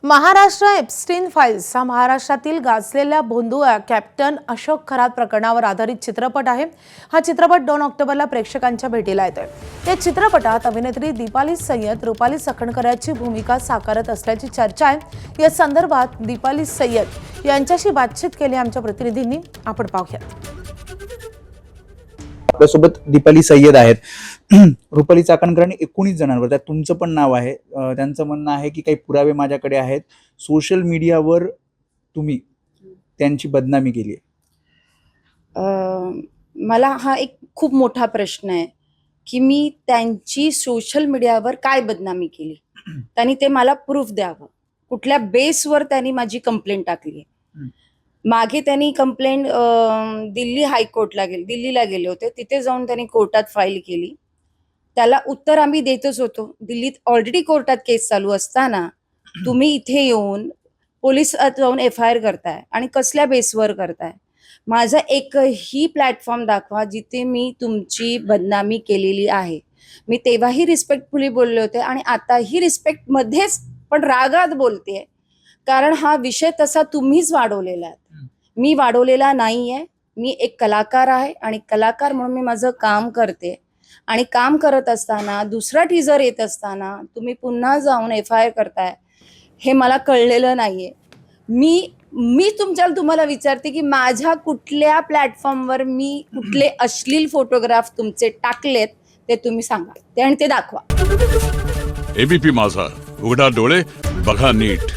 Maharashtra Epstein files हा महाराष्ट्रातील गाजलेल्या भोंदूआ कॅप्टन अशोक खरात प्रकरणावर आधारित चित्रपट आहे। हा चित्रपट 2 ऑक्टोबरला प्रेक्षकांच्या भेटीला येतोय। या चित्रपटात अभिनेत्री दीपाली सय्यद रुपाली सखणकराची भूमिका साकारत असल्याची चर्चा आहे। या संदर्भात दीपाली सय्यद यांच्याशी बातचीत केली आमच्या प्रतिनिधींनी, आपण पाहूयात। आपल्यासोबत दीपाली सय्यद आहेत। रुपाली चाकणकरांनी 19 जणांवर, त्यात तुमचं पण नाव आहे। त्यांचं म्हणणं आहे की काही पुरावे माझ्याकडे आहेत, सोशल मीडियावर तुम्ही त्यांची बदनामी केली आहे। मला हा एक खूप मोठा प्रश्न आहे की मी त्यांची सोशल मीडियावर काय बदनामी केली। त्यांनी ते मला प्रूफ द्यावं, कुठल्या बेसवर त्यांनी माझी कंप्लेंट टाकली आहे। मागे त्यांनी कंप्लेंट दिल्लीला गेले होते, तिथे जाऊन त्यांनी कोर्टात फाईल केली। त्याला उत्तर आम्ही देतच होतो। दिल्लीत ऑलरेडी कोर्टात केस चालू असताना तुम्ही इथे येऊन पोलिसात जाऊन FIR करताय आणि कसल्या बेसवर करताय? माझा एकही प्लॅटफॉर्म दाखवा जिथे मी तुमची बदनामी केलेली आहे। मी तेव्हाही रिस्पेक्टफुली बोलले होते आणि आताही रिस्पेक्ट मध्येच पण रागात बोलतेय, कारण हा विषय तसा तुम्हीच वाढवलेला आहे, मी वाढवलेला नाहीये। मी एक कलाकार आहे आणि कलाकार म्हणून मी माझं काम करते आणि काम करत असताना दुसरा टीजर येत असताना तुम्ही पुन्हा जाऊन FIR करताय, हे मला कळलेलं नाहीये। मी तुम्हाला विचारते की माझ्या कुठल्या प्लॅटफॉर्मवर मी कुठले अश्लील फोटोग्राफ तुमचे टाकलेत ते तुम्ही सांगा, ते आणि ते दाखवा। ABP माझा, उघडा डोळे बघा नीट।